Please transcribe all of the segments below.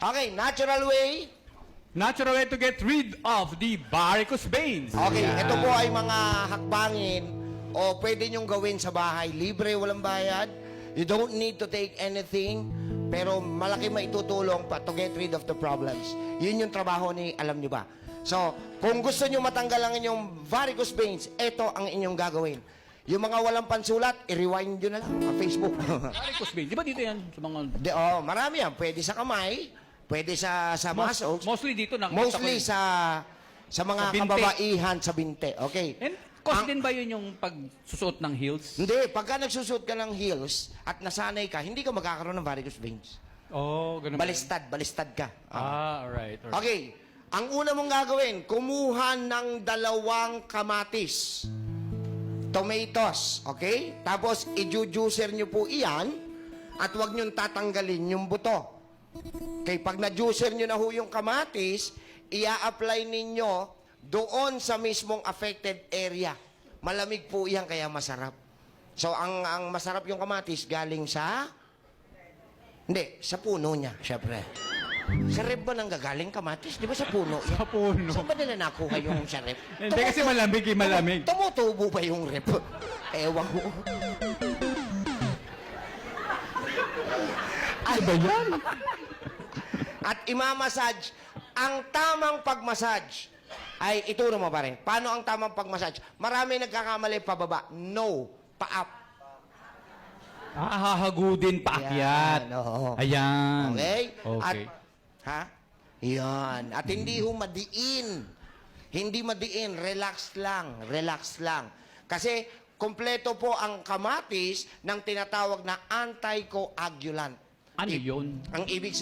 Okay, natural way. Natural way to get rid of the varicose veins. Okay, Yan. ito po ay mga hakbangin o pwede nyong gawin sa bahay. Libre, walang bayad. You don't need to take anything. Pero malaki maitutulong pa to get rid of the problems. Yun yung trabaho ni, alam nyo ba? So, kung gusto nyo matanggal ang inyong varicose veins, ito ang inyong gagawin. Yung mga walang pansulat, i-rewind nyo na lang sa Facebook. Varicose veins. Di ba dito yan? Sa mga... Marami yan. Pwede sa kamay, pwede sa muscles. Mostly dito. Mostly sa mga Sa binte. kababaihan sa binte. Okay. And cause din ba yun yung pagsusuot ng heels? Hindi. Pagka nagsusuot ka ng heels at nasanay ka, hindi ka magkakaroon ng varicose veins. Oh, ganun ba yun? Balistad ka. Alright. Okay. Ang una mong gagawin, kumuha ng 2 kamatis. Tomatoes. Okay? Tapos, i-juicer nyo po iyan at huwag nyo tatanggalin yung buto. Okay? Pag na-juicer nyo na ho yung kamatis, ia-apply ninyo doon sa mismong affected area. Malamig po iyan kaya masarap. So, ang masarap yung kamatis galing sa... Hindi, sa puno niya, syempre. Sa rep ba nang gagaling kamatis? Di ba sa puno? Sa puno. Saan ba nila nakuha yung sa rep? Hindi kasi malamig, malamig. Tumutubo ba yung rep? Ewan ko. Ano ba yan? At imamassage, ang tamang pagmassage ay ituro mo pa rin. Paano ang tamang pagmassage? Marami nagkakamali pababa. No, pa-up. Hahagudin paakyat. Yan, oo. Ayan. Okay? Okay. Yan. At hindi ho madiin. Hindi madiin. Relax lang. Relax lang. Kasi kompleto po ang kamatis ng tinatawag na anticoagulant. Ano yun? Ang ibig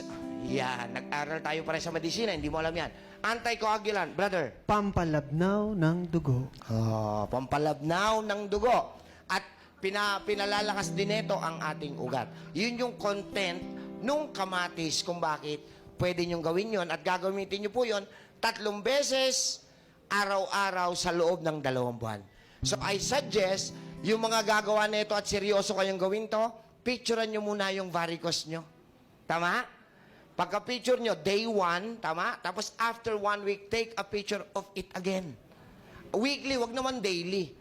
yan. Nag-aral tayo para sa medisina. Hindi mo alam yan. Anticoagulant, brother. Pampalabnaw ng dugo. Pampalabnaw ng dugo. At pinalalakas din ito ang ating ugat. Yun yung content nung kamatis kung bakit pwede nyong gawin yon at gagamitin nyo po yon 3 beses araw-araw sa loob ng 2 buwan. So I suggest, yung mga gagawa nito at seryoso kayong gawin to, picturean nyo muna yung varicose nyo. Tama? Pagka-picture nyo, day 1, tama? Tapos after 1 week, take a picture of it again. Weekly, wag naman daily.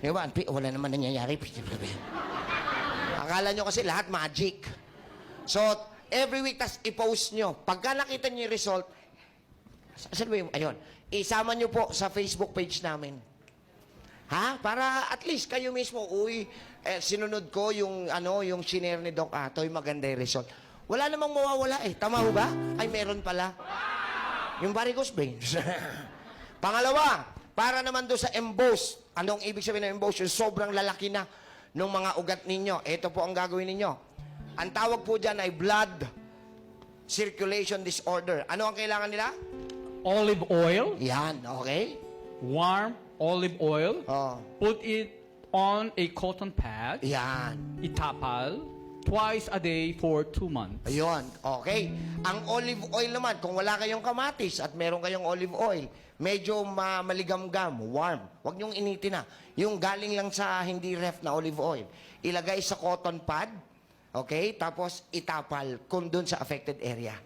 Diba? Wala naman nangyayari. Akala nyo kasi lahat magic. So, every week, tas i-post nyo. Pagka nakita nyo yung result, saan ba yung, ayun, isama nyo po sa Facebook page namin. Ha? Para at least kayo mismo, sinunod ko yung, yung shinare ni Doc Atoy, maganda yung result. Wala namang mawawala eh. Tama ho ba? Ay, meron pala. Yung varicose veins. Pangalawa, para naman doon sa emboss. Anong ibig sabihin ng emboss? Yung sobrang lalaki na ng mga ugat ninyo. Ito po ang gagawin ninyo. Ang tawag po dyan ay blood circulation disorder. Ano ang kailangan nila? Olive oil. Yan, okay? Warm olive oil. Oh. Put it on a cotton pad. Yan. Itapal. Twice a day for 2 months. Ayun, okay. Ang olive oil naman, kung wala kayong kamatis at meron kayong olive oil, medyo maligamgam, warm. Huwag niyong initin na. Yung galing lang sa hindi ref na olive oil. Ilagay sa cotton pad, okay? Tapos itapal kung dun sa affected area.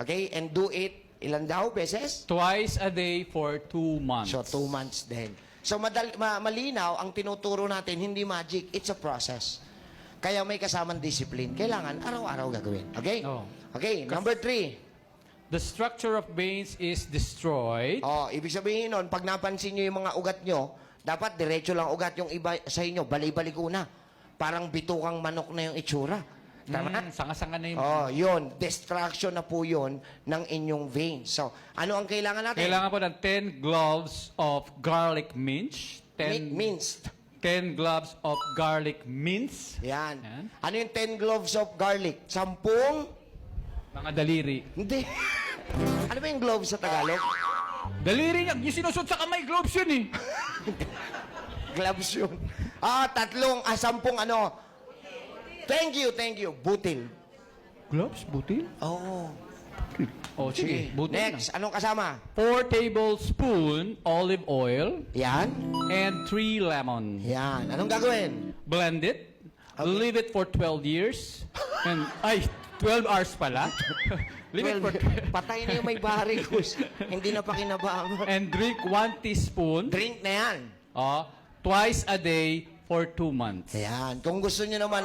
Okay? And do it, ilan daw beses? Twice a day for 2 months. So, 2 months din. So, malinaw, ang tinuturo natin, hindi magic, it's a process. Kaya may kasamang discipline. Kailangan araw-araw gagawin. Okay? Oh. Okay, number 3. The structure of veins is destroyed. Ibig sabihin nun, pag napansin nyo yung mga ugat nyo, dapat diretso lang ugat yung iba sa inyo, bali-baliko na. Parang bitukang manok na yung itsura. Tama? Sanga-sanga na yung... Yun. Destruction na po yun ng inyong veins. So, ano ang kailangan natin? Kailangan po ng 10 gloves of garlic mince. 10 Minced. 10 gloves of garlic mince. Yan. Yan. Ano yung 10 gloves of garlic? 10? Mga daliri. Hindi. Ano ba yung gloves sa Tagalog? Daliri niya. Yung sinusot sa kamay, gloves yun eh. Gloves yun. 10 ano. Thank you. Butil. Gloves? Butil? Oo. Oh, sige. Butil Next, anong kasama? 4 tablespoon olive oil Yan. and 3 lemon. Yan. Anong gagawin? Blend it. Okay. Leave it for 12 years. And, 12 hours pala. Limit for 12. Patay na yung may varicose. Hindi na pakinabangan. and drink 1 teaspoon Drink na yan. twice a day for 2 months. Ayan. Kung gusto nyo naman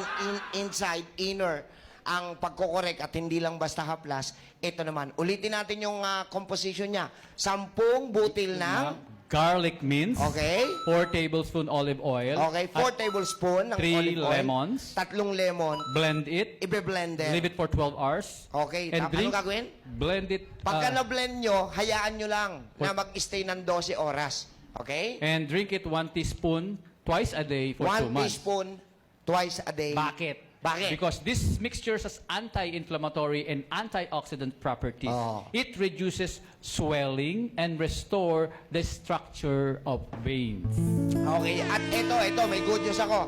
inside, inner, ang pagkokorek at hindi lang basta haplas, ito naman. Ulitin natin yung composition niya. 10 butil ng... Garlic mince. Okay. 4 tablespoon olive oil. Okay, 4 tablespoon ng 3 olive oil. lemons. 3 lemon. Blend it. Ibe-blender. Leave it for 12 hours. Okay, And anong gagawin? Blend it. Pagka na-blend nyo, hayaan nyo lang na mag-stay ng 12 oras. Okay? And drink it 1 teaspoon twice a day for 2 1 months. teaspoon twice a day. Bakit? Bakit? Because this mixture has anti-inflammatory and antioxidant properties. Oh. It reduces swelling and restore the structure of veins. Okay, at ito, may good news ako.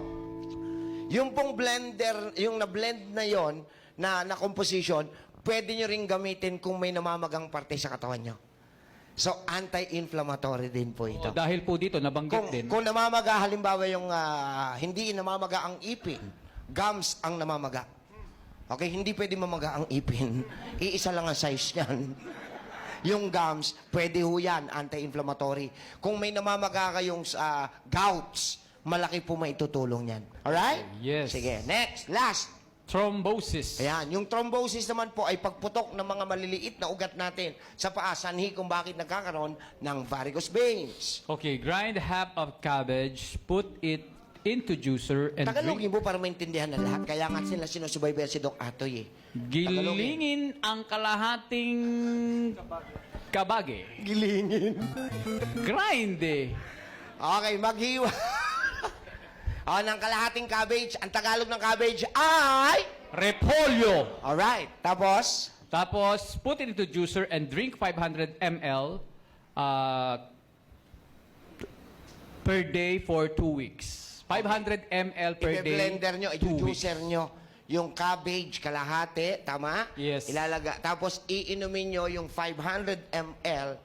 Yung pong blender, yung na-blend na yon na composition, pwede nyo rin gamitin kung may namamagang parte sa katawan nyo. So, anti-inflammatory din po ito. Dahil po dito, nabanggit din. Kung namamaga, halimbawa yung hindi namamaga ang ipin, gums ang namamaga. Okay, hindi pwede mamaga ang ipin. Iisa lang ang size niyan. Yung gums, pwede ho yan, anti-inflammatory. Kung may namamaga kayong gouts, malaki po maitutulong yan. Alright? Yes. Sige, next, last. Thrombosis. Ayan, yung thrombosis naman po ay pagputok ng mga maliliit na ugat natin sa paa, sanhi kung bakit nagkakaroon ng varicose veins. Okay, grind half of cabbage, put it into juicer and Tagalogin mo para maintindihan na lahat. Kaya nga sila sinusubaybay si Doc Atoy eh. gilingin ang kalahating kabage. Gilingin. Grind eh. Okay, maghiwa. Ng kalahating cabbage. Ang Tagalog ng cabbage ay... Repolyo. Alright. Tapos? Tapos, put it into juicer and drink 500 ml per day for 2 weeks. 500 ml per day. Ibe-blender nyo, 2 i-juicer weeks. nyo yung cabbage, kalahati, tama? Yes. Ilalaga. Tapos, iinumin nyo yung 500 ml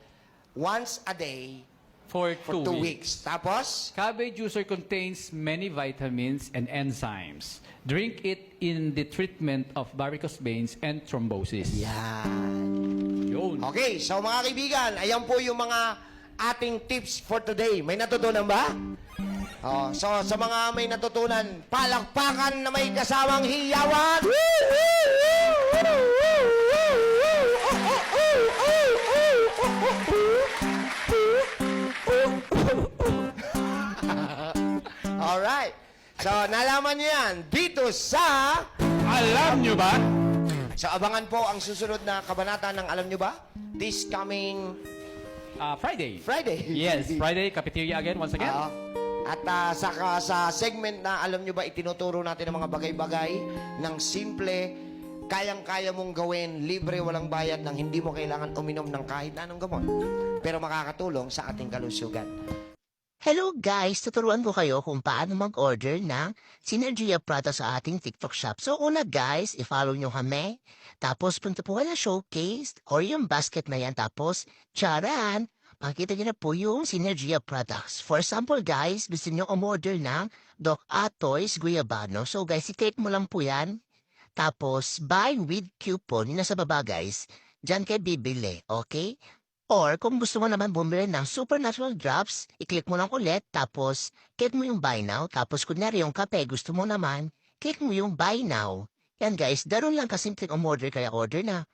once a day For for 2 2 weeks. weeks. Tapos? Cabbage juicer contains many vitamins and enzymes. Drink it in the treatment of varicose veins and thrombosis. Yan. Yun. Okay, so mga kaibigan, ayan po yung mga ating tips for today. May natutunan ba? So sa mga may natutunan, palakpakan na may kasamang hiyawan. Alright. So, nalaman niyo yan dito sa... Alam nyo ba? So, abangan po ang susunod na kabanata ng Alam Nyo Ba? This coming Friday. Friday. Yes, Friday, cafeteria again, once again. At sa segment na Alam Nyo Ba, itinuturo natin ang mga bagay-bagay ng simple, kayang-kaya mong gawin, libre, walang bayad, nang hindi mo kailangan uminom ng kahit anong gamot. Pero makakatulong sa ating kalusugan. Hello guys! Tuturuan ko kayo kung paano mag-order ng Synergia products sa ating TikTok shop. So una guys, i-follow nyo kami. Tapos punta po kayo na showcase or yung basket na yan. Tapos, charan! Makikita nyo na po yung Synergia products. For example guys, gusto nyo umorder ng Doc Atoy's Guyabano. So guys, i-take mo lang po yan. Tapos, buy with coupon. Yung nasa baba guys. Diyan kayo bibili. Okay? Or kung gusto mo naman bumili ng Supernatural Drops, i-click mo lang ulit, tapos click mo yung Buy Now, tapos kunyari yung kape gusto mo naman, click mo yung Buy Now. Yan guys, daron lang kasimpleng umorder kaya order na.